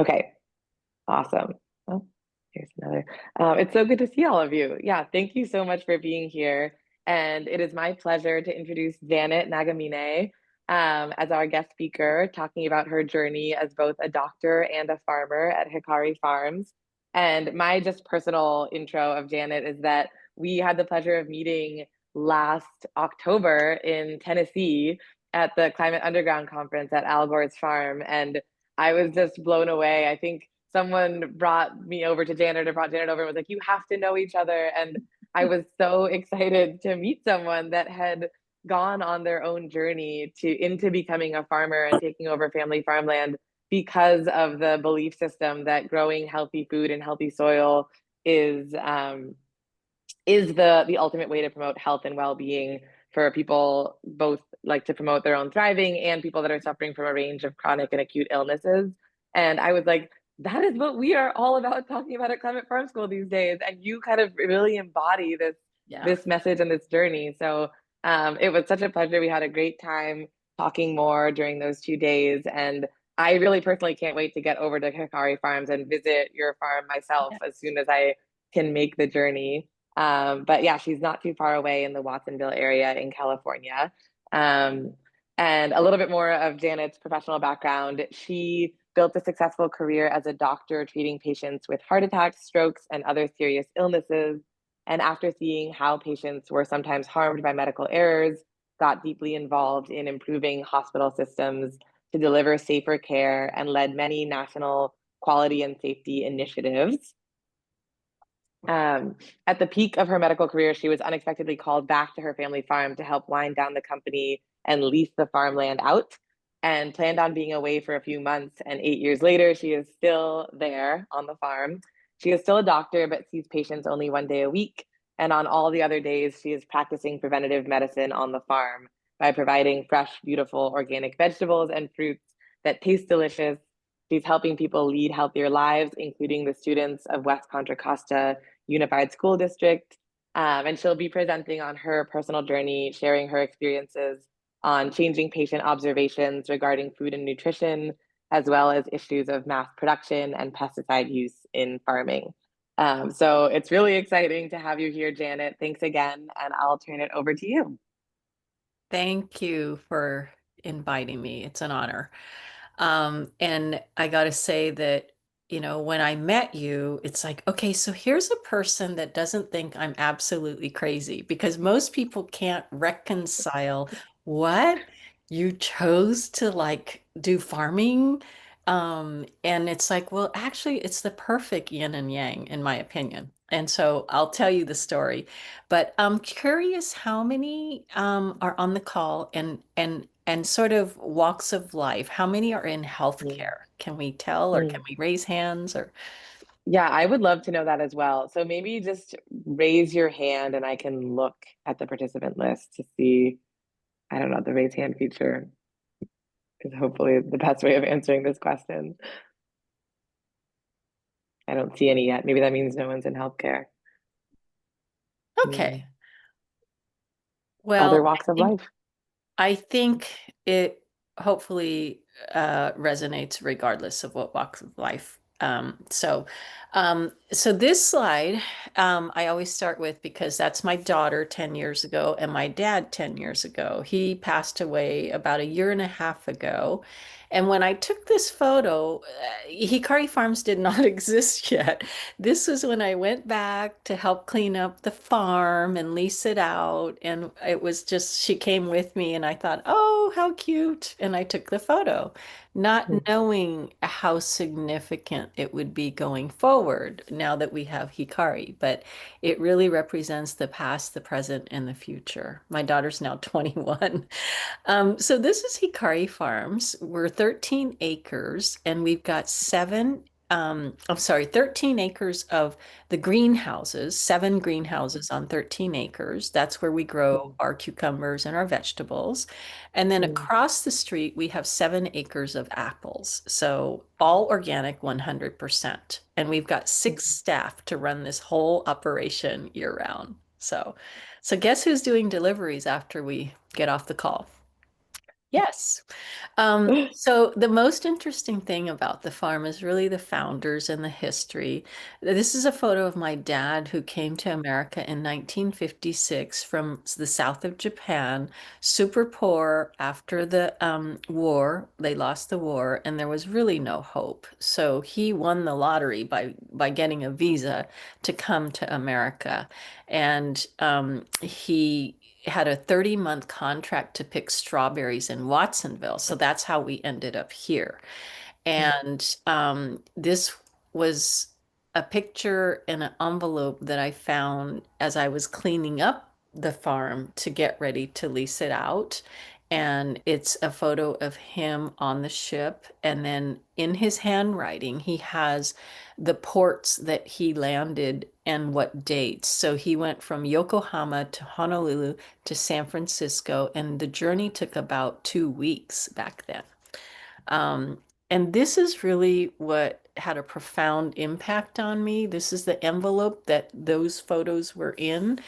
Okay, awesome. Oh, here's another. It's so good to see all of you. Yeah, thank you so much for being here. And it is my pleasure to introduce Janet Nagamine as our guest speaker, talking about her journey as both a doctor and a farmer at Hikari Farms. And my just personal intro of Janet is that we had the pleasure of meeting last October in Tennessee at the Climate Underground Conference at Al Gore's farm. And I was just blown away. I think someone brought me over to Janet or brought Janet over and was like, you have to know each other. And I was so excited to meet someone that had gone on their own journey to into becoming a farmer and taking over family farmland because of the belief system that growing healthy food and healthy soil is the ultimate way to promote health and well-being for people, both like to promote their own thriving and people that are suffering from a range of chronic and acute illnesses. And I was like, that is what we are all about talking about at Climate Farm School these days. And you kind of really embody Yeah. this message and this journey. So it was such a pleasure. We had a great time talking more during those 2 days. And I really personally can't wait to get over to Hikari Farms and visit your farm myself as soon as I can make the journey. But yeah, she's not too far away in the Watsonville area in California. Um, and a little bit more of Janet's professional background. She built a successful career as a doctor treating patients with heart attacks, strokes, and other serious illnesses. And after seeing how patients were sometimes harmed by medical errors, got deeply involved in improving hospital systems to deliver safer care and led many national quality and safety initiatives. Um, at the peak of her medical career, she was unexpectedly called back to her family farm to help wind down the company and lease the farmland out, and planned on being away for a few months. And 8 years later, she is still there on the farm. She is still a doctor, but sees patients only 1 day a week. And on all the other days, she is practicing preventative medicine on the farm by providing fresh, beautiful organic vegetables and fruits that taste delicious. She's helping people lead healthier lives, including the students of West Contra Costa Unified School District. And she'll be presenting on her personal journey, sharing her experiences on changing patient observations regarding food and nutrition, as well as issues of mass production and pesticide use in farming. So it's really exciting to have you here, Janet. Thanks again, and I'll turn it over to you. Thank you for inviting me. It's an honor. And I got to say that, when I met you, it's like, okay, so here's a person that doesn't think I'm absolutely crazy because most people can't reconcile what you chose to like do farming. And it's like, well, actually, it's the perfect yin and yang, in my opinion. And so I'll tell you the story. But I'm curious how many are on the call and sort of walks of life. How many are in healthcare? Can we tell or can Mm. we raise hands or Yeah, I would love to know that as well. So maybe just raise your hand and I can look at the participant list to see, I don't know, the raise hand feature is hopefully the best way of answering this question. I don't see any yet. Maybe that means no one's in healthcare. Hmm. okay. Well, Other walks of life. I think it hopefully resonates regardless of what walks of life. So this slide, I always start with because that's my daughter 10 years ago and my dad 10 years ago. He passed away about a year and a half ago. And when I took this photo, Hikari Farms did not exist yet. This was when I went back to help clean up the farm and lease it out. And it was just, she came with me and I thought, oh, how cute. And I took the photo, not Hmm. knowing how significant it would be going forward now that we have Hikari. But it really represents the past, the present, and the future. My daughter's now 21. So this is Hikari Farms. We're 13 acres and we've got 13 acres of the greenhouses, 7 greenhouses on 13 acres. That's where we grow Hmm. our cucumbers and our vegetables. And then Hmm. across the street, we have 7 acres of apples. So all organic 100%. And we've got six Hmm. staff to run this whole operation year round. So guess who's doing deliveries after we get off the call? Yes. So the most interesting thing about the farm is really the founders and the history. This is a photo of my dad who came to America in 1956 from the south of Japan, super poor after the war. They lost the war and there was really no hope. So he won the lottery by getting a visa to come to America. And he had a 30-month contract to pick strawberries in Watsonville. So that's how we ended up here. And this was a picture in an envelope that I found as I was cleaning up the farm to get ready to lease it out. And it's a photo of him on the ship. And then in his handwriting, he has the ports that he landed and what dates. So he went from Yokohama to Honolulu to San Francisco, and the journey took about 2 weeks back then. Um, and this is really what had a profound impact on me. This is the envelope that those photos were in.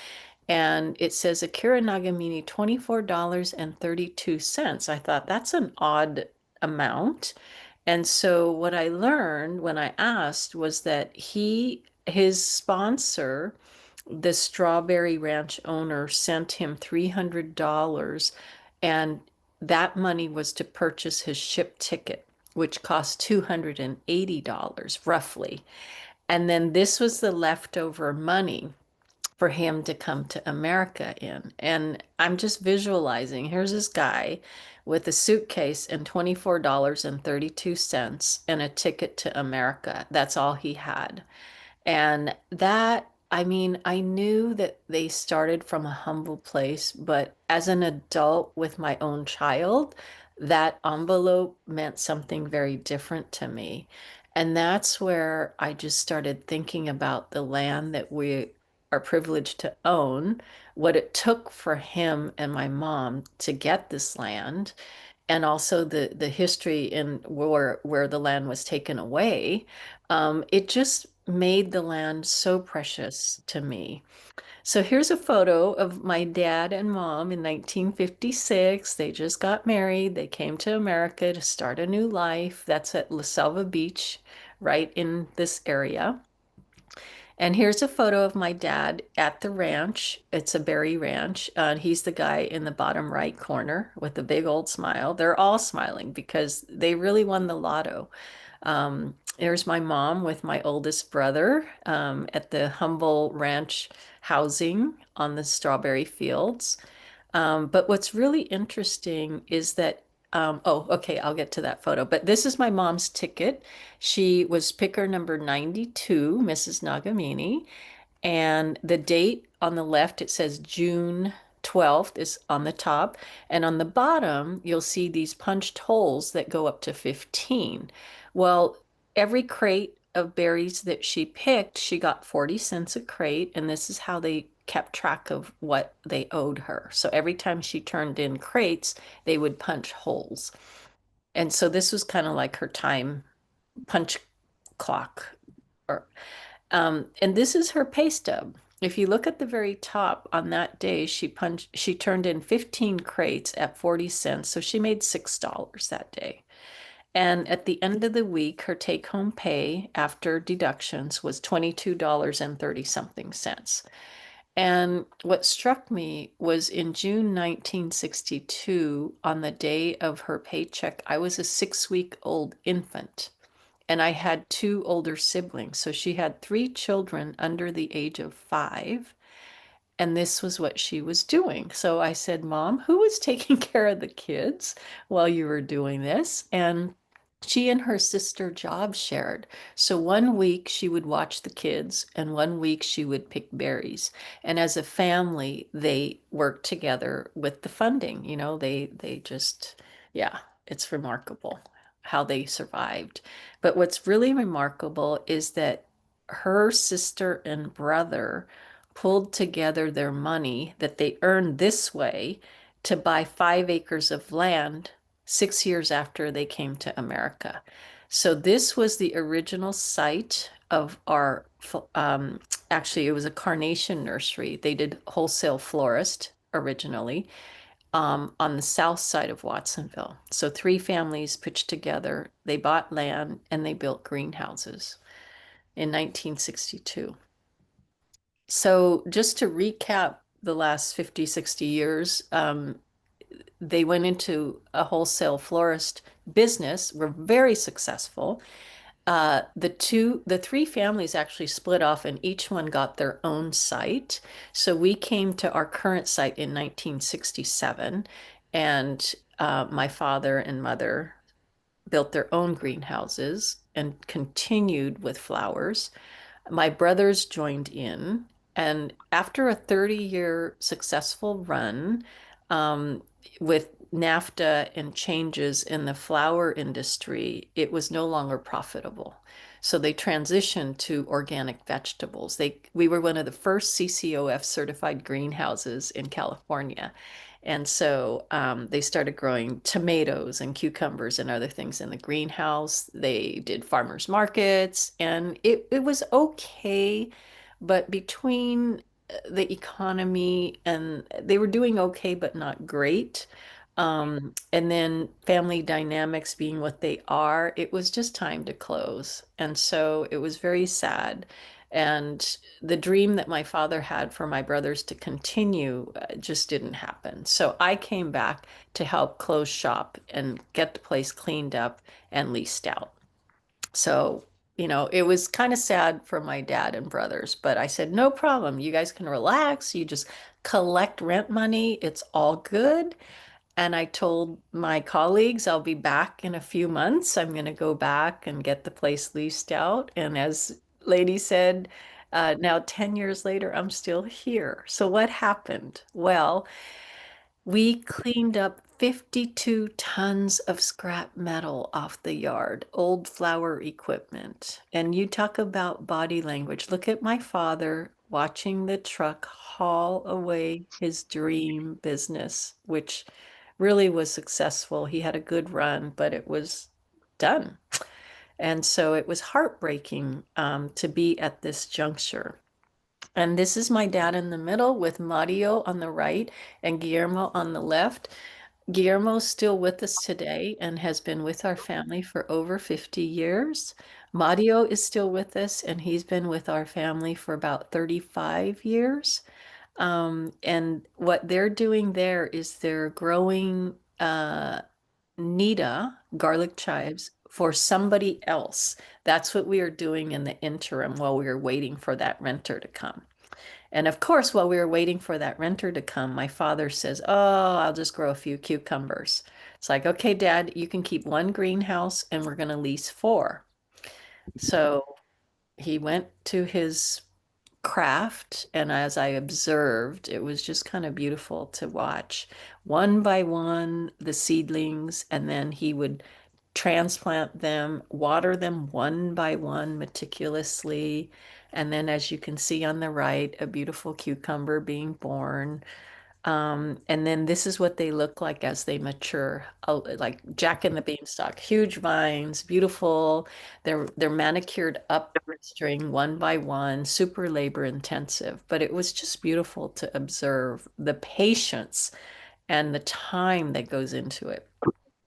And it says Akira Nagamine, $24.32. I thought that's an odd amount. And so what I learned when I asked was that his sponsor, the Strawberry Ranch owner, sent him $300, and that money was to purchase his ship ticket, which cost $280 roughly. And then this was the leftover money for him to come to America in. And I'm just visualizing, here's this guy with a suitcase and $24.32 and a ticket to America. That's all he had. And that, I mean, I knew that they started from a humble place, but as an adult with my own child, that envelope meant something very different to me. And that's where I just started thinking about the land that we are privileged to own, what it took for him and my mom to get this land, and also the history in where the land was taken away. It just made the land so precious to me. So here's a photo of my dad and mom in 1956. They just got married. They came to America to start a new life. That's at La Selva Beach, right in this area. And here's a photo of my dad at the ranch. It's a berry ranch. He's the guy in the bottom right corner with a big old smile. They're all smiling because they really won the lotto. There's my mom with my oldest brother at the humble ranch housing on the strawberry fields. But what's really interesting is that, oh, okay, I'll get to that photo. But this is my mom's ticket. She was picker number 92, Mrs. Nagamine. And the date on the left, it says June 12th is on the top. And on the bottom, you'll see these punched holes that go up to 15. Well, every crate of berries that she picked, she got 40 cents a crate. And this is how they kept track of what they owed her. So every time she turned in crates, they would punch holes. And so this was kind of like her time punch clock. Or, and this is her pay stub. If you look at the very top, on that day, she turned in 15 crates at 40 cents. So she made $6 that day. And at the end of the week, her take-home pay after deductions was $22 and 30 something cents. And what struck me was in June 1962, on the day of her paycheck, I was a 6-week-old infant and I had two older siblings. So she had three children under the age of 5. And this was what she was doing. So I said, Mom, who was taking care of the kids while you were doing this? And she and her sister job shared. So one week she would watch the kids, and one week she would pick berries. And as a family, they worked together with the funding. You know, they just, yeah, it's remarkable how they survived. But what's really remarkable is that her sister and brother pulled together their money that they earned this way to buy 5 acres of land 6 years after they came to America. So this was the original site of our, actually, it was a carnation nursery. They did wholesale florist originally on the south side of Watsonville. So three families pitched together, they bought land, and they built greenhouses in 1962. So just to recap the last 50, 60 years, they went into a wholesale florist business, were very successful. The three families actually split off and each one got their own site. So we came to our current site in 1967, and my father and mother built their own greenhouses and continued with flowers. My brothers joined in, and after a 30-year successful run, um, with NAFTA and changes in the flower industry, it was no longer profitable. So they transitioned to organic vegetables. We were one of the first CCOF certified greenhouses in California. And so they started growing tomatoes and cucumbers and other things in the greenhouse. They did farmers markets, and it was okay. But between the economy and they were doing okay, but not great. And then family dynamics being what they are, it was just time to close. And so it was very sad. And the dream that my father had for my brothers to continue just didn't happen. So I came back to help close shop and get the place cleaned up and leased out. So, it was kind of sad for my dad and brothers, but I said, no problem. You guys can relax. You just collect rent money. It's all good. And I told my colleagues I'll be back in a few months. I'm going to go back and get the place leased out. And as Lady said, now 10 years later, I'm still here. So what happened? Well, we cleaned up 52 tons of scrap metal off the yard, old flower equipment. And you talk about body language. Look at my father watching the truck haul away his dream business, which really was successful. He had a good run, but it was done. And so it was heartbreaking to be at this juncture. And this is my dad in the middle with Mario on the right and Guillermo on the left. Guillermo's still with us today and has been with our family for over 50 years. Mario is still with us and he's been with our family for about 35 years. And what they're doing there is they're growing Nita garlic chives for somebody else. That's what we are doing in the interim while we are waiting for that renter to come. And of course, while we were waiting for that renter to come, my father says, oh, I'll just grow a few cucumbers. It's like, okay, Dad, you can keep one greenhouse and we're going to lease four. So he went to his craft, and as I observed, it was just kind of beautiful to watch one by one the seedlings, and then he would transplant them, water them one by one meticulously. And then, as you can see on the right, a beautiful cucumber being born. And then this is what they look like as they mature, like Jack and the Beanstalk, huge vines, beautiful. They're manicured up string one by one, super labor intensive, but it was just beautiful to observe the patience and the time that goes into it.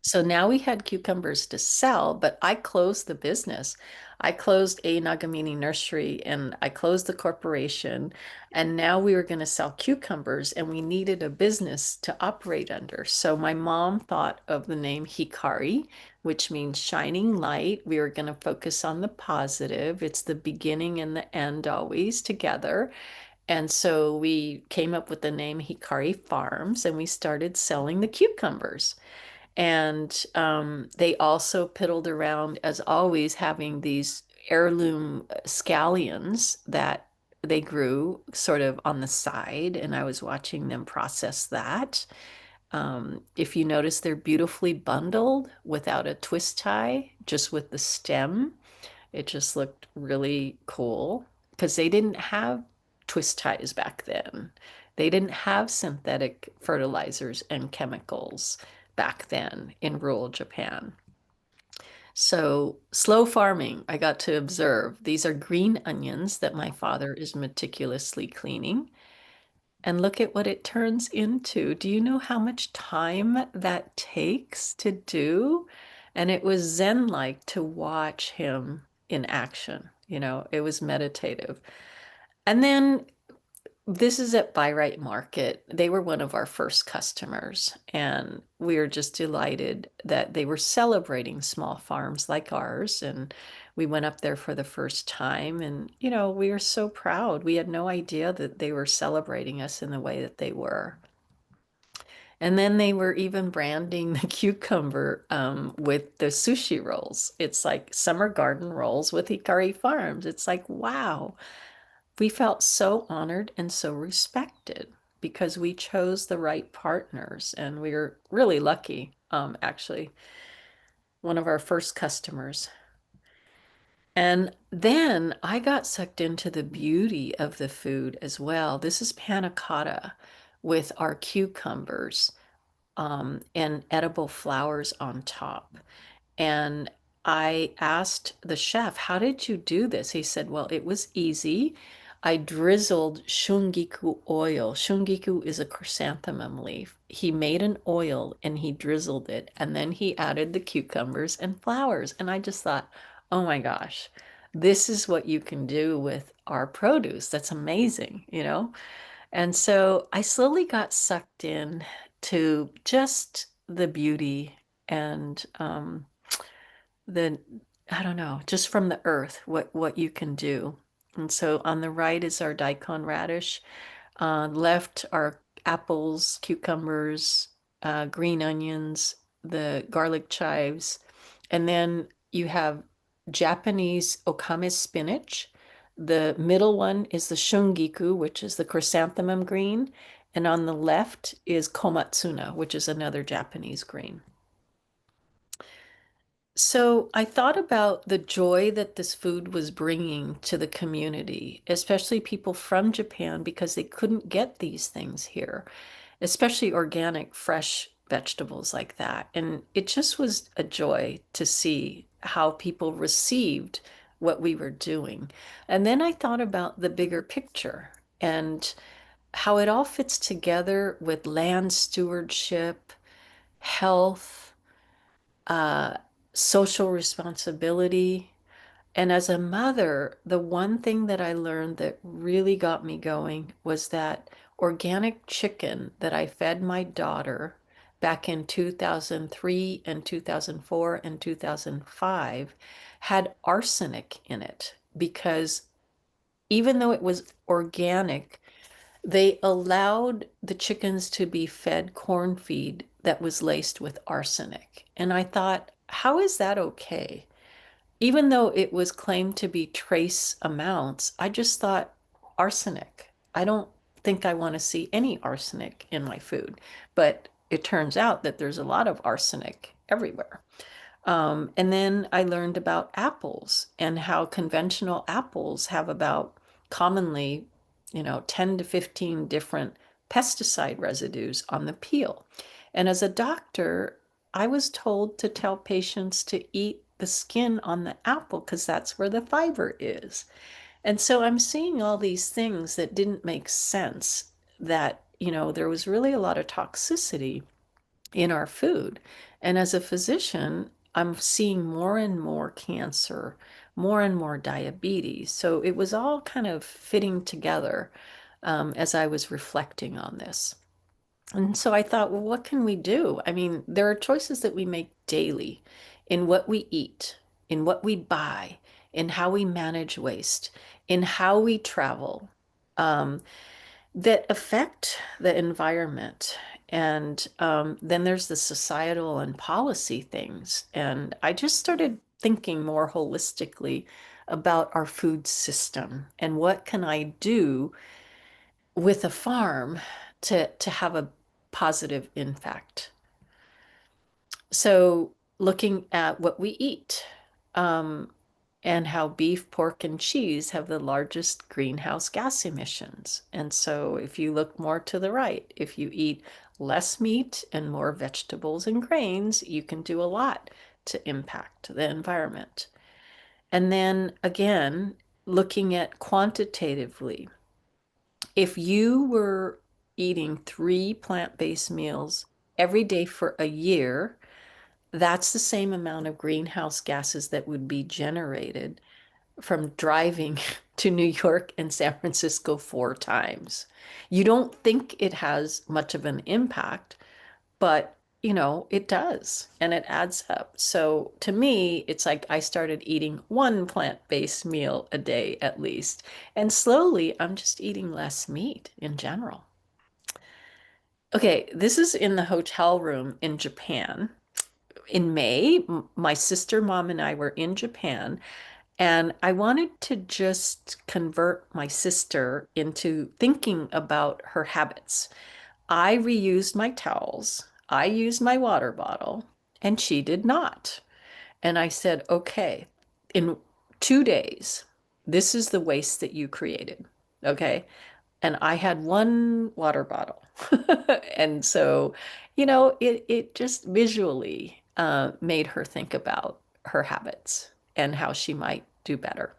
So now we had cucumbers to sell, but I closed the business. I closed A Nagamine Nursery and I closed the corporation. And now we were going to sell cucumbers and we needed a business to operate under. So my mom thought of the name Hikari, which means shining light. We were going to focus on the positive. It's the beginning and the end always together. And so we came up with the name Hikari Farms and we started selling the cucumbers. And they also piddled around, as always, having these heirloom scallions that they grew sort of on the side, and I was watching them process that. If you notice, they're beautifully bundled without a twist tie, just with the stem. It just looked really cool because they didn't have twist ties back then. They didn't have synthetic fertilizers and chemicals back then in rural Japan. So, slow farming, I got to observe. These are green onions that my father is meticulously cleaning. and look at what it turns into. Do you know how much time that takes to do? And it was zen-like to watch him in action. It was meditative. And then this is at Buy Right Market. They were one of our first customers, and we were just delighted that they were celebrating small farms like ours. And we went up there for the first time, and we were so proud. We had no idea that they were celebrating us in the way that they were. And then they were even branding the cucumber with the sushi rolls. It's like summer garden rolls with Hikari Farms. It's like, wow. We felt so honored and so respected because we chose the right partners, and we were really lucky, actually, one of our first customers. And then I got sucked into the beauty of the food as well. This is panna cotta with our cucumbers and edible flowers on top. And I asked the chef, how did you do this? He said, well, it was easy. I drizzled shungiku oil. Shungiku is a chrysanthemum leaf. He made an oil and he drizzled it, and then he added the cucumbers and flowers. And I just thought, oh my gosh, this is what you can do with our produce. That's amazing. And so I slowly got sucked in to just the beauty and the I don't know, just from the earth, what you can do. And so on the right is our daikon radish. Left are apples, cucumbers, green onions, the garlic chives, and then you have Japanese okame spinach. The middle one is the shungiku, which is the chrysanthemum green, and on the left is komatsuna, which is another Japanese green. So I thought about the joy that this food was bringing to the community, especially people from Japan, because they couldn't get these things here, especially organic, fresh vegetables like that. And it just was a joy to see how people received what we were doing. And then I thought about the bigger picture and how it all fits together with land stewardship, health, uh, social responsibility. And as a mother, the one thing that I learned that really got me going was that organic chicken that I fed my daughter back in 2003 and 2004 and 2005 had arsenic in it because even though it was organic, they allowed the chickens to be fed corn feed that was laced with arsenic. And I thought, how is that okay? Even though it was claimed to be trace amounts, I just thought arsenic. I don't think I want to see any arsenic in my food. But it turns out that there's a lot of arsenic everywhere. And then I learned about apples and how conventional apples have about commonly, 10 to 15 different pesticide residues on the peel. And as a doctor, I was told to tell patients to eat the skin on the apple because that's where the fiber is. And so I'm seeing all these things that didn't make sense, that, there was really a lot of toxicity in our food. And as a physician, I'm seeing more and more cancer, more and more diabetes. So it was all kind of fitting together as I was reflecting on this. And so I thought, well, what can we do? I mean, there are choices that we make daily in what we eat, in what we buy, in how we manage waste, in how we travel. That affect the environment. And then there's the societal and policy things. And I just started thinking more holistically about our food system and what can I do with a farm to have a positive impact. So looking at what we eat, um, and how beef, pork, and cheese have the largest greenhouse gas emissions. And so if you look more to the right, if you eat less meat and more vegetables and grains, you can do a lot to impact the environment. And then again, looking at quantitatively, if you were eating 3 plant-based meals every day for a year, that's the same amount of greenhouse gases that would be generated from driving to New York and San Francisco 4 times. You don't think it has much of an impact, but it does and it adds up. So to me, it's like I started eating one plant-based meal a day at least. And slowly, I'm just eating less meat in general. Okay, this is in the hotel room in Japan. In May, my sister, mom, and I were in Japan, and I wanted to just convert my sister into thinking about her habits. I reused my towels, I used my water bottle, and she did not. And I said, okay, in 2 days, this is the waste that you created. Okay. And I had one water bottle. And so, it just visually made her think about her habits and how she might do better.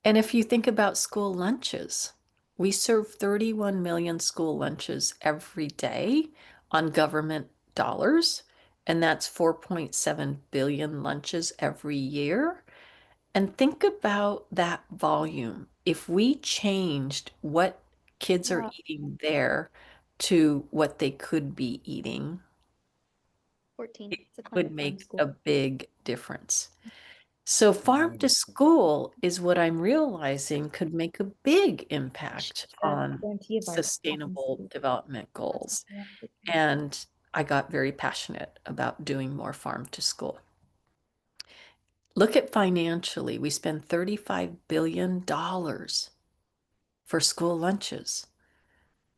And if you think about school lunches, we serve 31 million school lunches every day on government dollars, and that's 4.7 billion lunches every year. And think about that volume. If we changed what kids are Yeah, eating there to what they could be eating, 14. it It's a could climate farm make a school. big difference. So farm to school is what I'm realizing could make a big impact The on guarantee of our sustainable development That's goals. what we have. And I got very passionate about doing more farm to school. Look at financially, we spend $35 billion for school lunches.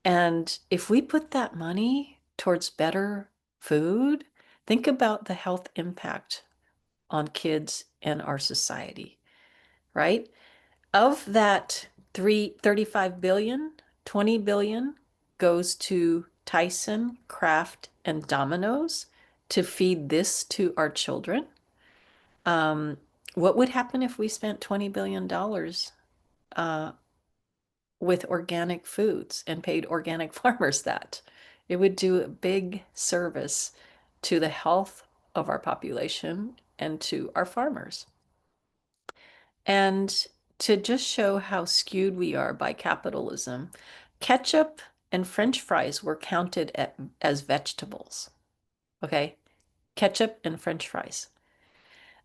And if we put that money towards better food, think about the health impact on kids and our society, right? Of that 35 billion, 20 billion goes to Tyson, Kraft, and Domino's to feed this to our children. Um, what would happen if we spent $20 billion with organic foods and paid organic farmers that? It would do a big service to the health of our population and to our farmers. And to just show how skewed we are by capitalism, ketchup and French fries were counted as vegetables. Okay? Ketchup and French fries.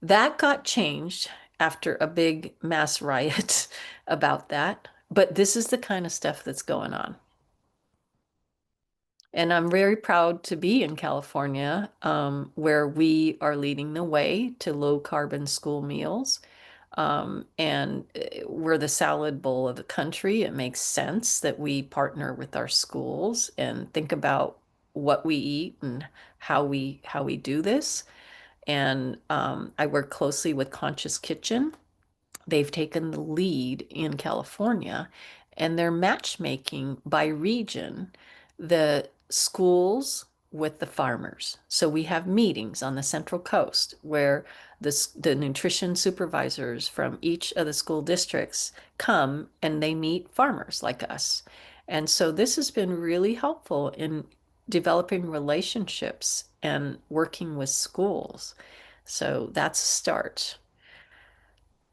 That got changed after a big mass riot about that. But this is the kind of stuff that's going on. And I'm very proud to be in California, where we are leading the way to low carbon school meals. And we're the salad bowl of the country. It makes sense that we partner with our schools and think about what we eat and how we do this. And I work closely with Conscious Kitchen. They've taken the lead in California, and they're matchmaking by region the schools with the farmers. So we have meetings on the Central Coast where the nutrition supervisors from each of the school districts come and they meet farmers like us. And so this has been really helpful in developing relationships and working with schools. So that's a start.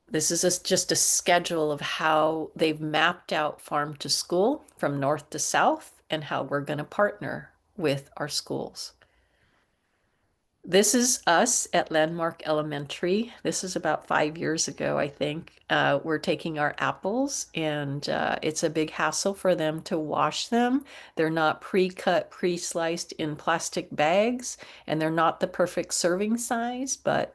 This is just a schedule of how they've mapped out farm to school from north to south and how we're going to partner with our schools. This is us at Landmark Elementary. This is about 5 years ago, I think. We're taking our apples, and it's a big hassle for them to wash them. They're not pre-cut, pre-sliced in plastic bags, and they're not the perfect serving size, but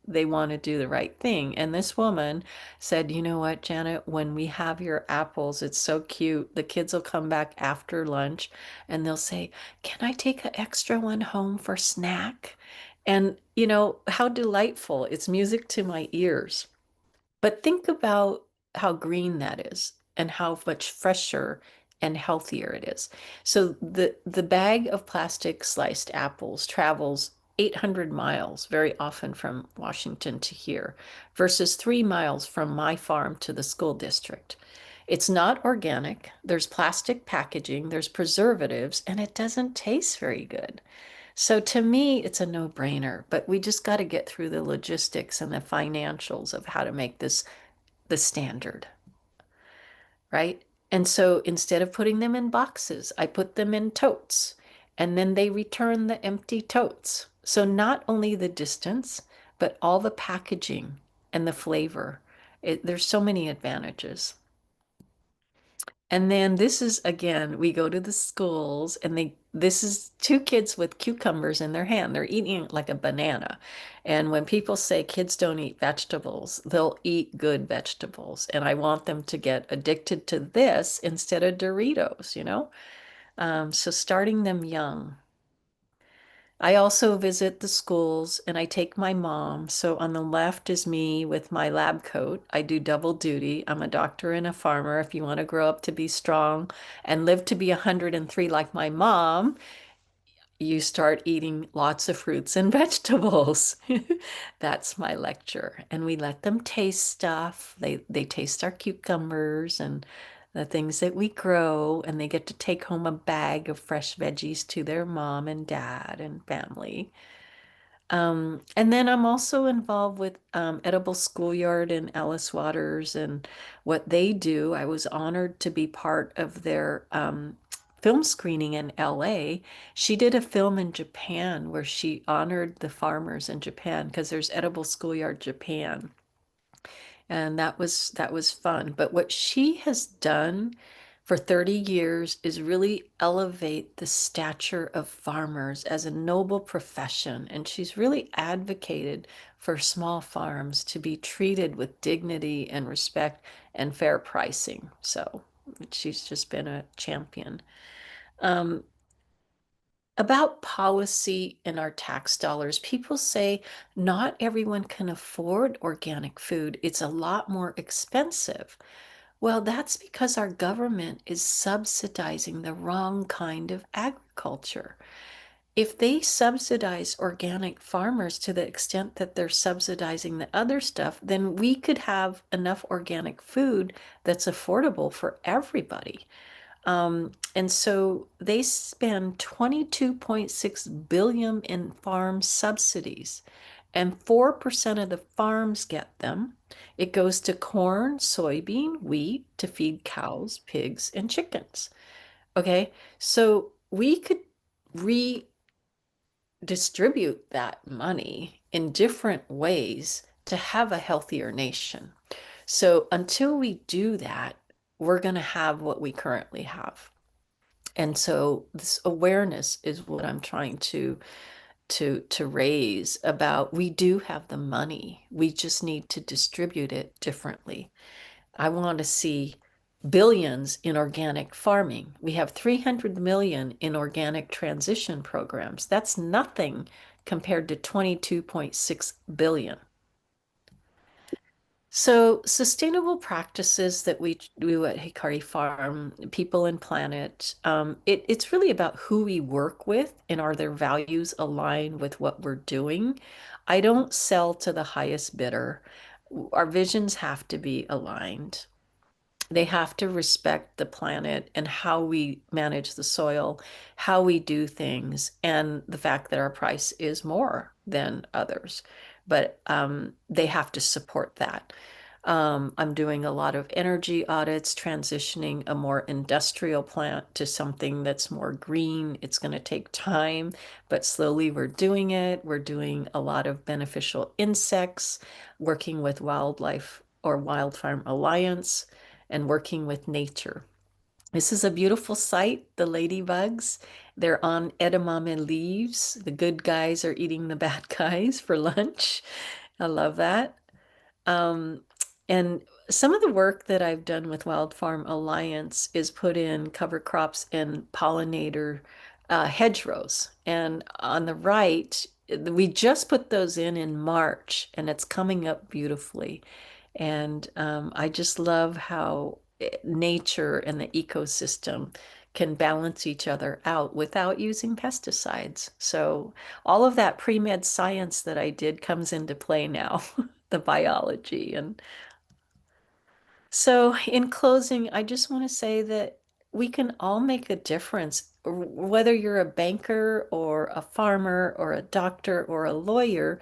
they want to do the right thing. And this woman said, you know what, Janet, when we have your apples, it's so cute. The kids will come back after lunch and they'll say, can I take an extra one home for snack? And how delightful. It's music to my ears. But think about how green that is and how much fresher and healthier it is. So the bag of plastic sliced apples travels 800 miles very often from Washington to here versus 3 miles from my farm to the school district. It's not organic. There's plastic packaging, there's preservatives, and it doesn't taste very good. So to me, it's a no-brainer, but we just got to get through the logistics and the financials of how to make this the standard, right? And so instead of putting them in boxes, I put them in totes, and then they return the empty totes. So not only the distance, but all the packaging and the flavor. There's so many advantages. And then this is again, we go to the schools and this is two kids with cucumbers in their hand. They're eating it like a banana. And when people say kids don't eat vegetables, they'll eat good vegetables. And I want them to get addicted to this instead of Doritos, you know? So starting them young. I also visit the schools and I take my mom. So on the left is me with my lab coat. I do double duty. I'm a doctor and a farmer. If you want to grow up to be strong and live to be 103 like my mom, you start eating lots of fruits and vegetables. That's my lecture. And we let them taste stuff. They taste our cucumbers and the things that we grow, and they get to take home a bag of fresh veggies to their mom and dad and family. And then I'm also involved with Edible Schoolyard and Alice Waters and what they do. I was honored to be part of their film screening in LA. She did a film in Japan where she honored the farmers in Japan because there's Edible Schoolyard Japan. And that was fun. But what she has done for 30 years is really elevate the stature of farmers as a noble profession. And she's really advocated for small farms to be treated with dignity and respect and fair pricing. So she's just been a champion. Um, about policy and our tax dollars, people say not everyone can afford organic food. It's a lot more expensive. Well, that's because our government is subsidizing the wrong kind of agriculture. If they subsidize organic farmers to the extent that they're subsidizing the other stuff, then we could have enough organic food that's affordable for everybody. And so they spend 22.6 billion in farm subsidies, and 4% of the farms get them. It goes to corn, soybean, wheat to feed cows, pigs, and chickens. Okay, so we could redistribute that money in different ways to have a healthier nation. So until we do that, we're going to have what we currently have. And so this awareness is what I'm trying to raise about we do have the money. We just need to distribute it differently. I want to see billions in organic farming. We have 300 million in organic transition programs. That's nothing compared to 22.6 billion. So, sustainable practices that we do at Hikari Farm, People and Planet, it's really about who we work with and are their values aligned with what we're doing. I don't sell to the highest bidder. Our visions have to be aligned. They have to respect the planet and how we manage the soil, how we do things, and the fact that our price is more than others. But they have to support that. I'm doing a lot of energy audits, transitioning a more industrial plant to something that's more green. It's going to take time, but slowly we're doing it. We're doing a lot of beneficial insects, working with Wildlife or Wild Farm Alliance, and working with nature. This is a beautiful sight, the ladybugs. They're on edamame leaves. The good guys are eating the bad guys for lunch. I love that. Um, and some of the work that I've done with Wild Farm Alliance is put in cover crops and pollinator hedgerows. And on the right, we just put those in March, and it's coming up beautifully. And I just love how nature and the ecosystem can balance each other out without using pesticides. So all of that pre-med science that I did comes into play now, the biology. And So, in closing, I just want to say that we can all make a difference, whether you're a banker or a farmer or a doctor or a lawyer.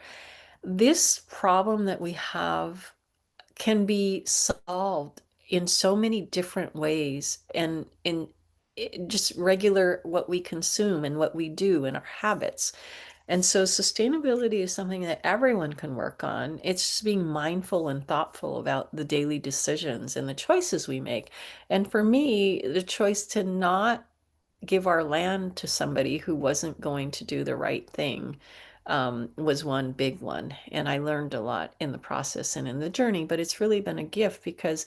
This problem that we have can be solved in so many different ways and in just regular what we consume and what we do and our habits. And so sustainability is something that everyone can work on. It's just being mindful and thoughtful about the daily decisions and the choices we make. And for me, the choice to not give our land to somebody who wasn't going to do the right thing was one big one. And I learned a lot in the process and in the journey, but it's really been a gift because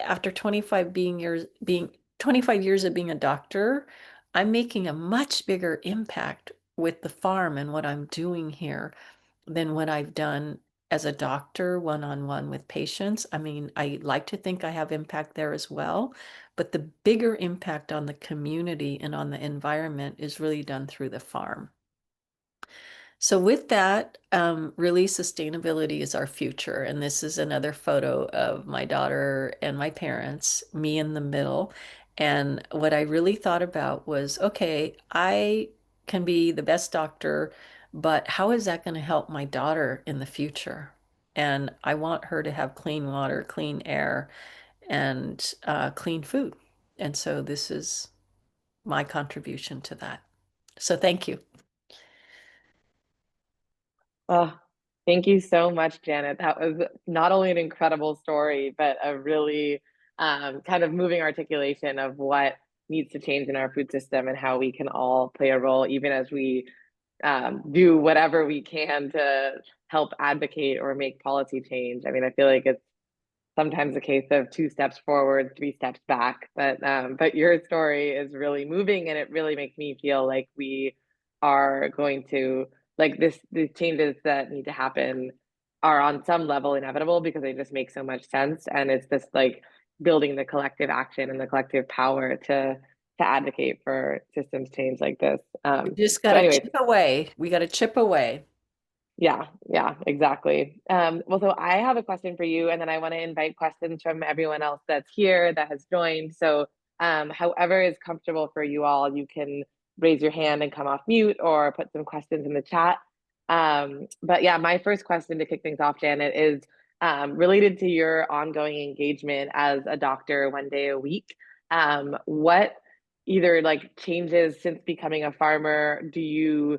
after 25 years of being a doctor, I'm making a much bigger impact with the farm and what I'm doing here than what I've done as a doctor one-on-one with patients. I mean, I like to think I have impact there as well, but the bigger impact on the community and on the environment is really done through the farm. So with that, really sustainability is our future. And this is another photo of my daughter and my parents, me in the middle. And what I really thought about was, okay, I can be the best doctor, but how is that going to help my daughter in the future? And I want her to have clean water, clean air, and clean food. And so this is my contribution to that. So thank you. Oh, thank you so much, Janet. That was not only an incredible story, but a really kind of moving articulation of what needs to change in our food system and how we can all play a role, even as we do whatever we can to help advocate or make policy change. I mean, I feel like it's sometimes a case of two steps forward, three steps back. But your story is really moving, and it really makes me feel like we are going to like this. The changes that need to happen are on some level inevitable because they just make so much sense, and it's just like building the collective action and the collective power to advocate for systems change like this. We just got So, to anyways, chip away. We got to chip away. yeah, yeah, exactly. Well, so I have a question for you, and then I want to invite questions from everyone else that's here that has joined. So, however is comfortable for you all, you can raise your hand and come off mute or put some questions in the chat. But yeah, my first question to kick things off, Janet, is related to your ongoing engagement as a doctor 1 day a week. What either like changes since becoming a farmer do you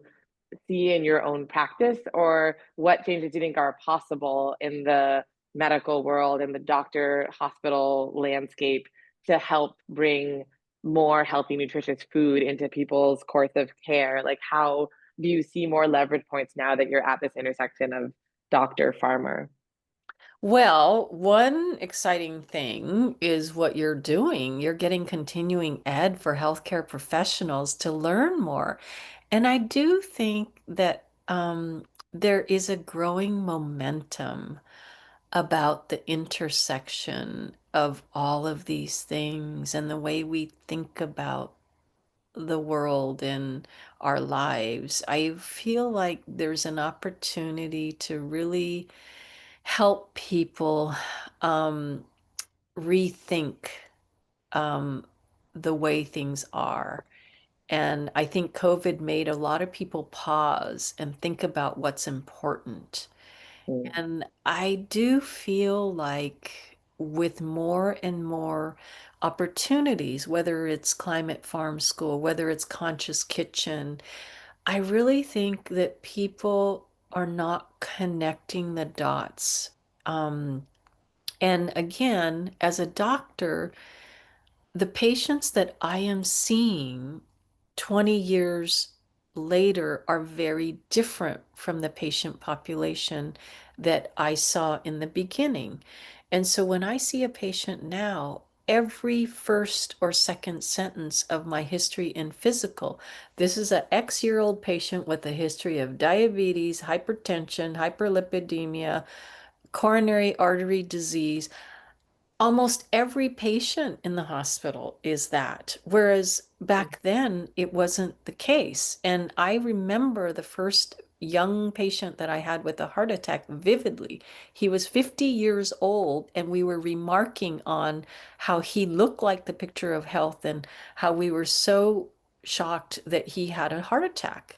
see in your own practice, or what changes do you think are possible in the medical world and the doctor hospital landscape to help bring more healthy, nutritious food into people's course of care? Like, how do you see more leverage points now that you're at this intersection of doctor farmer? Well, one exciting thing is what you're doing. You're getting continuing ed for healthcare professionals to learn more. And I do think that there is a growing momentum about the intersection of all of these things and the way we think about the world and our lives. I feel like there's an opportunity to really help people um, rethink um, the way things are. And I think COVID made a lot of people pause and think about what's important. Mm, And I do feel like with more and more opportunities, whether it's Climate Farm School, whether it's Conscious Kitchen, I really think that people are not connecting the dots. Um, and again, as a doctor, the patients that I am seeing 20 years later are very different from the patient population that I saw in the beginning. And so when I see a patient now, every first or second sentence of my history in physical, this is an X-year-old patient with a history of diabetes, hypertension, hyperlipidemia, coronary artery disease. Almost every patient in the hospital is that, whereas back then it wasn't the case. And I remember the first young patient that I had with a heart attack vividly. He was 50 years old, and we were remarking on how he looked like the picture of health and how we were so shocked that he had a heart attack.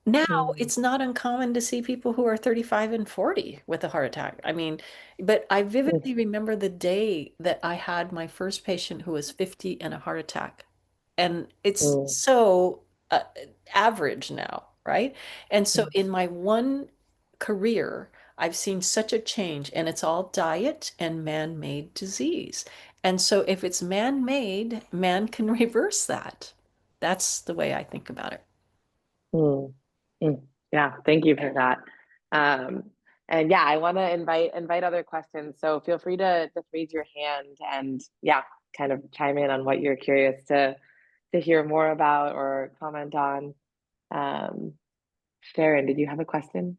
Now, Mm, it's not uncommon to see people who are 35 and 40 with a heart attack. I mean, but I mm, vividly remember the day that I had my first patient who was 50 and a heart attack. And it's mm, so average now, right? And so mm, in my one career, I've seen such a change, and it's all diet and man-made disease. And so if it's man-made, man can reverse that. That's the way I think about it. mm, mm. Yeah, thank you for that. Um, and yeah, I want to invite other questions. So feel free to just raise your hand and yeah, kind of chime in on what you're curious to hear more about or comment on. Um, Sharon, did you have a question?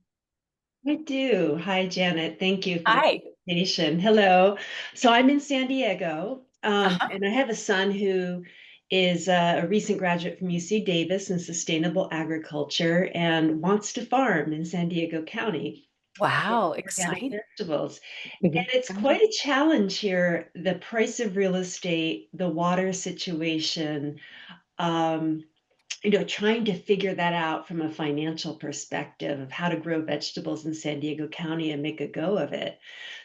I do. Hi, Janet. Thank you for the Hi. invitation. Hello. So I'm in San Diego, Uh-huh. and I have a son who is a recent graduate from UC Davis in sustainable agriculture and wants to farm in San Diego County, Wow, organic exciting. vegetables. And Mhm. it's quite a challenge here. The price of real estate, the water situation, um, trying to figure that out from a financial perspective of how to grow vegetables in San Diego County and make a go of it.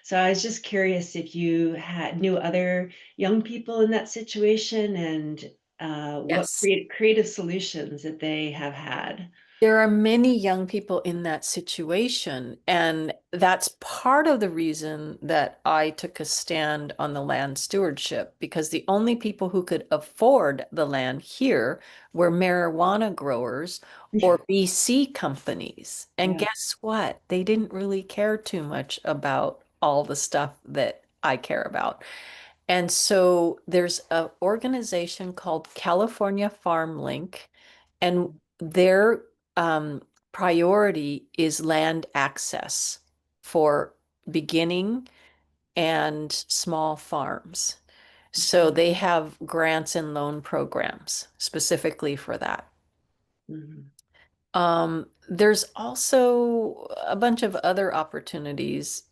So I was just curious if you knew other young people in that situation and what Yes. creative solutions that they have had. There are many young people in that situation, and that's part of the reason that I took a stand on the land stewardship, because the only people who could afford the land here were marijuana growers or VC companies. And Yeah. guess what? They didn't really care too much about all the stuff that I care about. And so there's an organization called California Farm Link, and their priority is land access for beginning and small farms. So they have grants and loan programs specifically for that. Mhm. There's also a bunch of other opportunities,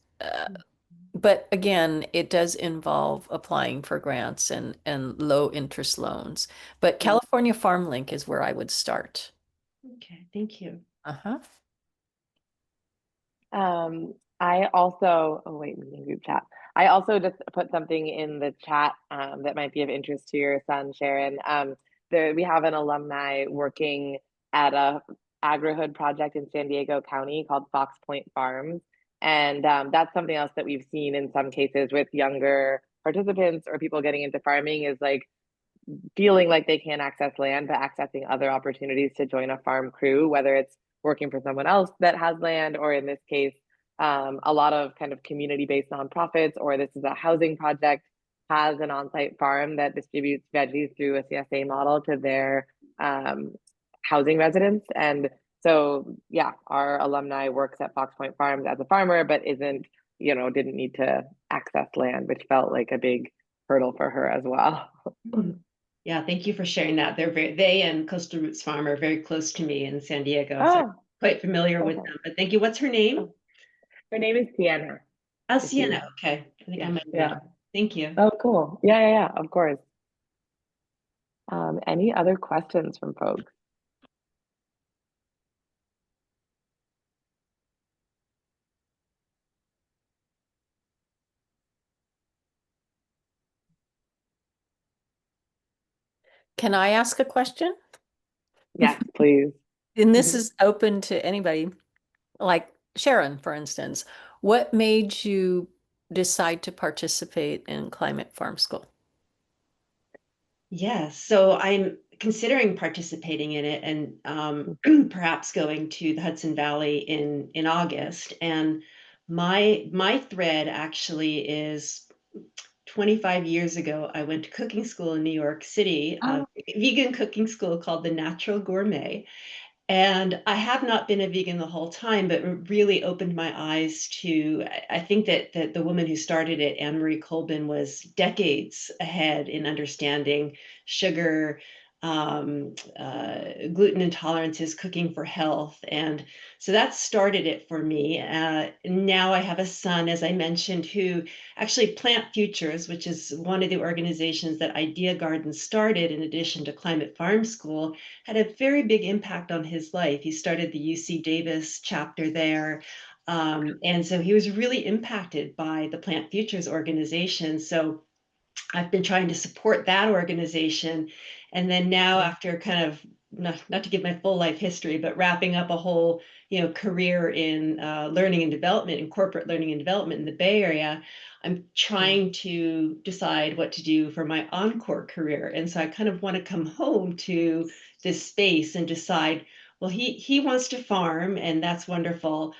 but again, it does involve applying for grants and low interest loans. But California Farm Link is where I would start. Okay, thank you. Uh-huh. I also, oh wait, meeting group chat. I also just put something in the chat that might be of interest to your son, Sharon. We have an alumni working at a agrihood project in San Diego County called Fox Point Farms. And that's something else that we've seen in some cases with younger participants or people getting into farming is like feeling like they can't access land, but accessing other opportunities to join a farm crew, whether it's working for someone else that has land, or in this case, a lot of kind of community-based nonprofits, or this is a housing project, has an on-site farm that distributes veggies through a CSA model to their housing residents. And so, yeah, our alumni works at Fox Point Farms as a farmer, but isn't, didn't need to access land, which felt like a big hurdle for her as well. Mhm. Yeah, thank you for sharing that. They and Coastal Roots Farm are very close to me in San Diego, so I'm Oh, quite familiar with okay. them. But thank you. What's her name? Oh, her name is Sienna. Oh, If Sienna. you, Okay. I think I yeah, might know. yeah. Thank you. Oh, cool. Yeah, yeah, yeah, of course. Any other questions from folks? Can I ask a question? Yes, please. And this is open to anybody, like Sharon, for instance. What made you decide to participate in Climate Farm School? Yes, so I'm considering participating in it and perhaps going to the Hudson Valley in August. And my thread actually is 25 years ago, I went to cooking school in New York City, a Oh, vegan cooking school called the Natural Gourmet. And I have not been a vegan the whole time, but it really opened my eyes to, I think that the woman who started it, Anne Marie Colbin, was decades ahead in understanding sugar, gluten intolerances, cooking for health. And so that started it for me. Now I have a son, as I mentioned, who actually Plant Futures, which is one of the organizations that Idea Garden started in addition to Climate Farm School, had a very big impact on his life. He started the UC Davis chapter there. And so he was really impacted by the Plant Futures organization. So I've been trying to support that organization. And then now, after kind of not to give my full life history, but wrapping up a whole career in learning and development, in corporate learning and development in the Bay Area, I'm trying to decide what to do for my encore career. And so I kind of want to come home to this space and decide, well, he wants to farm, and that's wonderful.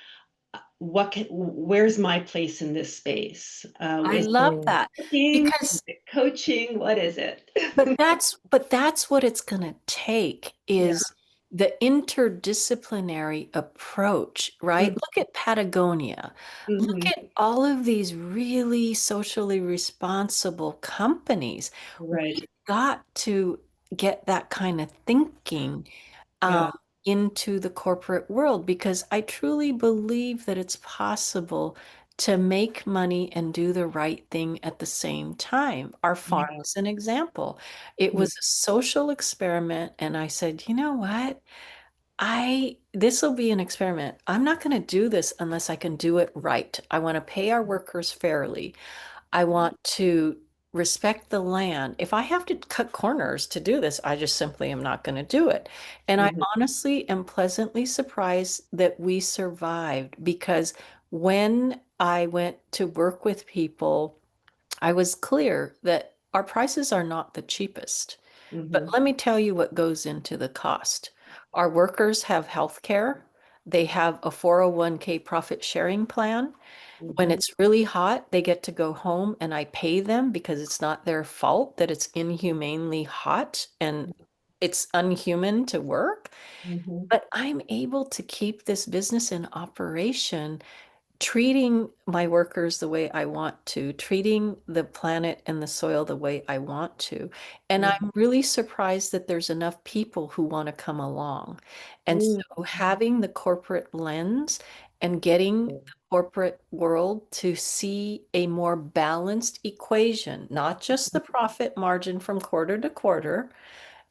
Where's my place in this space? I Is love Mm. that cooking, because coaching, what is it? but that's what it's going to take Yeah. is the interdisciplinary approach, right? Mm, Look at Patagonia. Look mhm. at all of these really socially responsible companies. Right. We've got to get that kind of thinking um, Yeah. into the corporate world because I truly believe that it's possible to make money and do the right thing at the same time. Our farm Yeah. is an example. It Mm, was a social experiment, and I said, you know what? This will be an experiment. I'm not going to do this unless I can do it right. I want to pay our workers fairly. I want to respect the land. If I have to cut corners to do this, I just simply am not going to do it. And I mhm, honestly am pleasantly surprised that we survived because when I went to work with people, I was clear that our prices are not the cheapest. But mhm, let me tell you what goes into the cost. Our workers have health care. They have a 401k profit sharing plan. When mhm, it's really hot, they get to go home and I pay them because it's not their fault that it's inhumanely hot and it's unhuman to work. mhm, But I'm able to keep this business in operation treating my workers the way I want to, treating the planet and the soil the way I want to. And mhm, I'm really surprised that there's enough people who want to come along. And mm, so having the corporate lens and getting the corporate world to see a more balanced equation, not just the profit margin from quarter to quarter,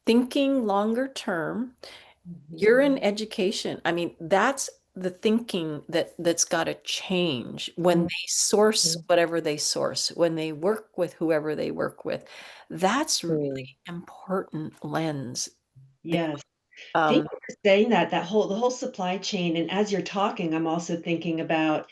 thinking longer term. mhm. You're in education. I mean, that's the thinking that's got to change when Mm, they source Mhm. whatever they source, when they work with whoever they work with. That's Mm. really important lens. yes. Thank Um, you for saying that. The whole supply chain. And as you're talking, I'm also thinking about,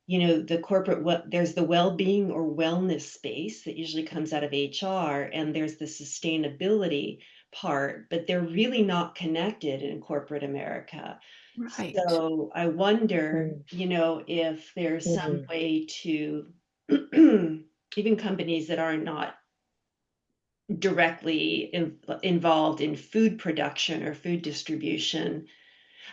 the corporate, there's the well-being or wellness space that usually comes out of HR, and there's the sustainability part, but they're really not connected in corporate America. right. So I wonder, Mm. if there's some Mhm. way to even companies that are not directly involved in food production or food distribution.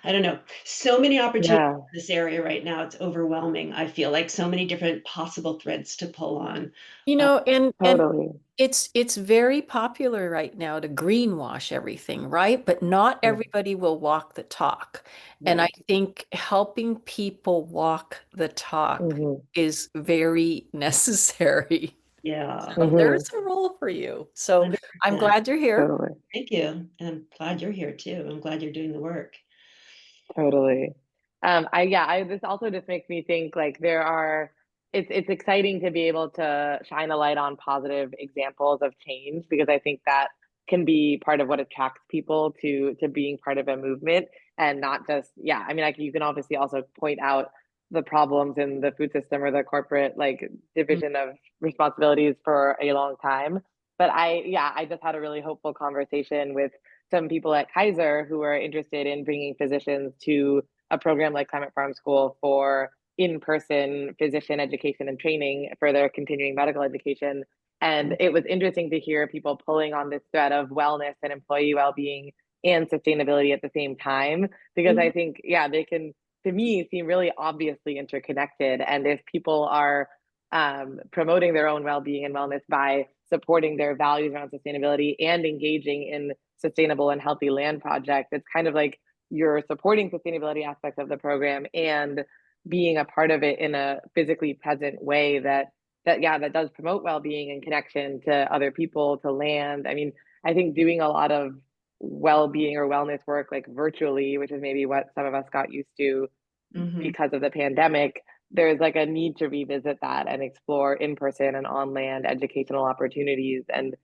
I don't know. So many opportunities Yeah, in this area right now. It's overwhelming. I feel like so many different possible threads to pull on. You Uh, know, and totally. it's very popular right now to greenwash everything, right? But not Mm. everybody will walk the talk. And I right. think helping people walk the talk Mhm. is very necessary. Yeah. So there's Mhm. a role for you. So I'm 100%. glad you're here. Totally. Thank you. And I'm glad you're here too. I'm glad you're doing the work. Totally. I this also just makes me think like it's exciting to be able to shine a light on positive examples of change because I think that can be part of what attracts people to being part of a movement and not just I mean like you can obviously also point out the problems in the food system or the corporate like Mm, division of responsibilities for a long time. But I just had a really hopeful conversation with some people at Kaiser who are interested in bringing physicians to a program like Climate Farm School for in-person physician education and training for their continuing medical education. And mm, it was interesting to hear people pulling on this thread of wellness and employee well-being and sustainability at the same time, because I mhm, think, they can, to me, seem really obviously interconnected. And if people are promoting their own well-being and wellness by supporting their values around sustainability and engaging in sustainable and healthy land project, it's kind of like you're supporting sustainability aspects of the program and being a part of it in a physically present way that does promote well-being and connection to other people, to land. I mean, I think doing a lot of well-being or wellness work like virtually, which is maybe what some of us got used to Mhm. because of the pandemic, there's like a need to revisit that and explore in person and on land educational opportunities. And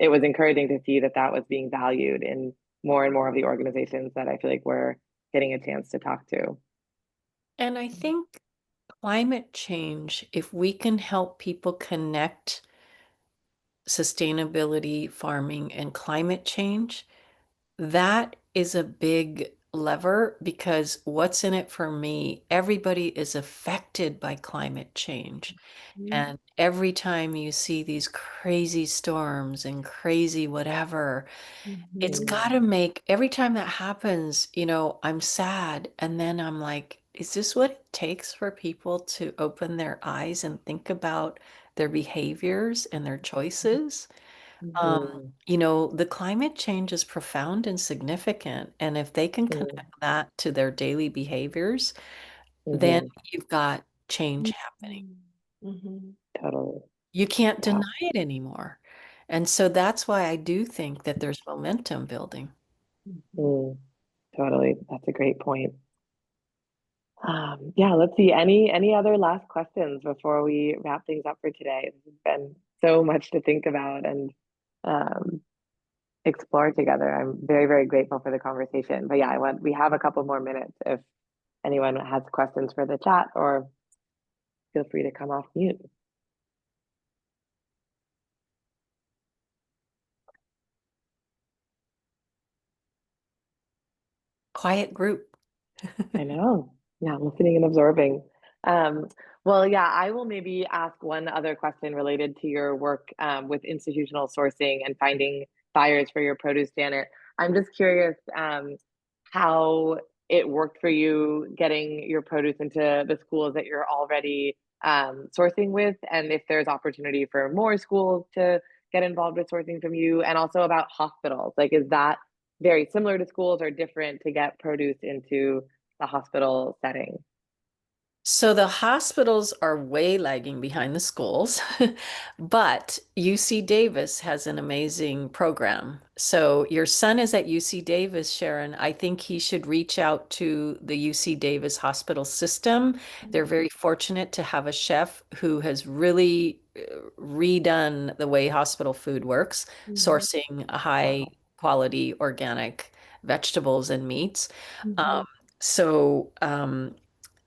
it was encouraging to see that that was being valued in more and more of the organizations that I feel like we're getting a chance to talk to. And I think climate change, if we can help people connect sustainability, farming, and climate change, that is a big lever because what's in it for me? Everybody is affected by climate change. Mhm. And every time you see these crazy storms and crazy whatever, it's Mhm. got to make every time that happens, I'm sad. And then I'm like, is this what it takes for people to open their eyes and think about their behaviors and their choices? Mm, The climate change is profound and significant. And if they can mm, connect that to their daily behaviors, then mhm, you've got change happening. Mhm. Mhm. totally. You can't Yeah. deny it anymore. And so that's why I do think that there's momentum building. Mhm. Mm, totally. That's a great point. Yeah, let's see. Any other last questions before we wrap things up for today? This has been so much to think about and um, explore together. I'm very, very grateful for the conversation. But yeah, we have a couple more minutes if anyone has questions for the chat, or feel free to come off mute. Quiet group. I know. Yeah, listening and absorbing. Um, well, yeah, I will maybe ask one other question related to your work with institutional sourcing and finding buyers for your produce, Janet. I'm just curious how it worked for you getting your produce into the schools that you're already sourcing with, and if there's opportunity for more schools to get involved with sourcing from you, and also about hospitals. Like, is that very similar to schools or different to get produce into the hospital setting? So the hospitals are way lagging behind the schools, but UC Davis has an amazing program. So your son is at UC Davis, Sharon. I think he should reach out to the UC Davis hospital system. They're very fortunate to have a chef who has really redone the way hospital food works, Mhm. sourcing a high Wow. quality organic vegetables and meats. Um, Mhm. so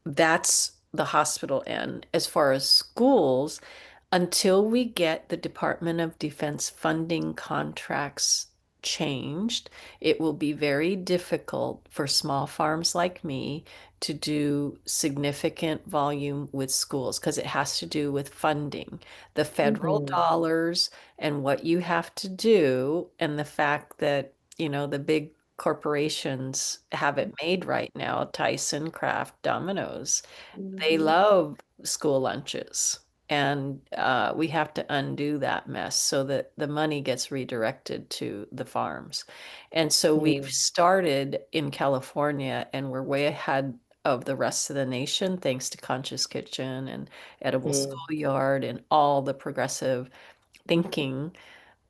that's the hospital end. As far as schools, until we get the Department of Defense funding contracts changed, it will be very difficult for small farms like me to do significant volume with schools because it has to do with funding, the federal Hmm. dollars and what you have to do, and the fact that, the big corporations have it made right now, Tyson, Kraft, Domino's. They Mhm. love school lunches. And we have to undo that mess so that the money gets redirected to the farms. And so we've Mm, started in California and we're way ahead of the rest of the nation thanks to Conscious Kitchen and Edible mm, Schoolyard and all the progressive thinking.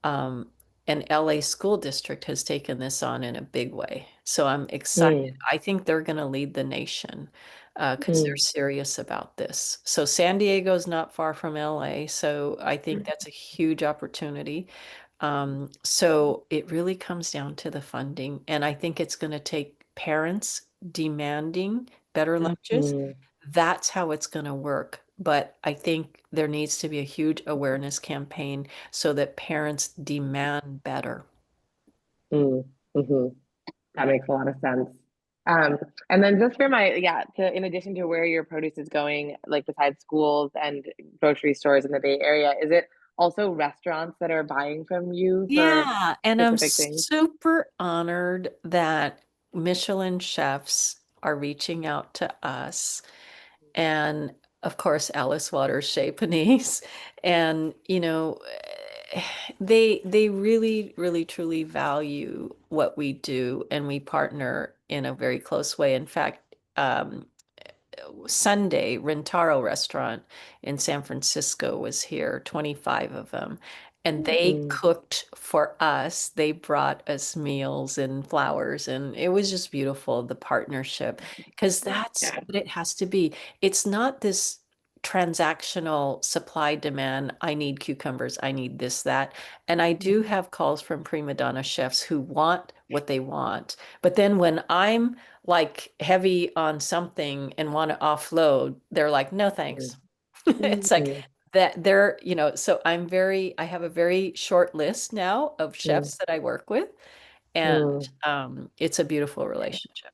Um, and LA School District has taken this on in a big way. So I'm excited. mm, I think they're going to lead the nation because they're mm, serious about this. So San Diego's not far from LA. So I think that's a huge opportunity. So it really comes down to the funding. And I think it's going to take parents demanding better lunches. mm, That's how it's going to work. But I think there needs to be a huge awareness campaign so that parents demand better. mm, mhm. That makes a lot of sense. Um, and then just for yeah, in addition to where your produce is going, like besides schools and grocery stores in the Bay Area, is it also restaurants that are buying from you for Yeah, and I'm specific things? super honored that Michelin chefs are reaching out to us. And of course, Alice Waters Chez Panisse. And, they really, really, truly value what we do, and we partner in a very close way. In fact, Sunday, Rentaro restaurant in San Francisco was here, 25 of them. And they Mm, cooked for us. They brought us meals and flowers, and it was just beautiful, the partnership, because that's yeah. what it has to be. It's not this transactional supply demand. I need cucumbers. I need this, that. And I do have calls from prima donna chefs who want what they want. But then when I'm like heavy on something and want to offload, they're like, no, thanks. It's like Mm, that they're, so I have a very short list now of mm, chefs that I work with, and mm. it's a beautiful relationship.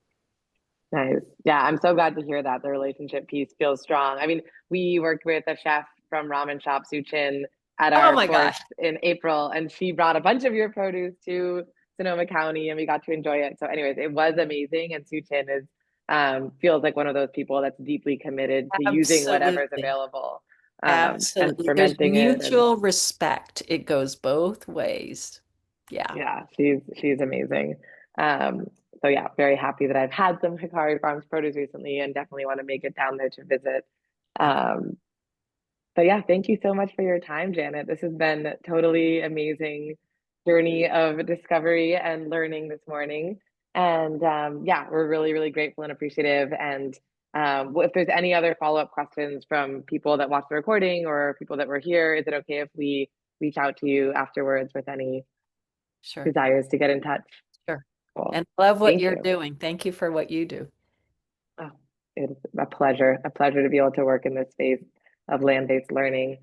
Nice. Yeah, I'm so glad to hear that the relationship piece feels strong. I mean, we worked with a chef from ramen shop, Suchin, at Oh our my course gosh. in April, and she brought a bunch of your produce to Sonoma County, and we got to enjoy it. So, anyways, it was amazing. And Suchin is feels like one of those people that's deeply committed to using whatever's Absolutely. available, and Absolutely. There's fermenting it. And mutual respect. It goes both ways. Yeah. yeah, she's amazing. Um, so yeah, very happy that I've had some Hikari Farms produce recently, and definitely want to make it down there to visit. Um, so yeah, thank you so much for your time, Janet. This has been totally amazing journey of discovery and learning this morning. And yeah, we're really, really grateful and appreciative. And if there's any other follow-up questions from people that watched the recording or people that were here, is it okay if we reach out to you afterwards with any Sure. desires to get in touch? Sure. Cool. And love what Thank you're you. doing. Thank you for what you do. Oh, it's a pleasure to be able to work in this space of land-based learning.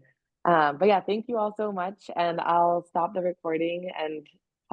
But yeah, thank you all so much. And I'll stop the recording and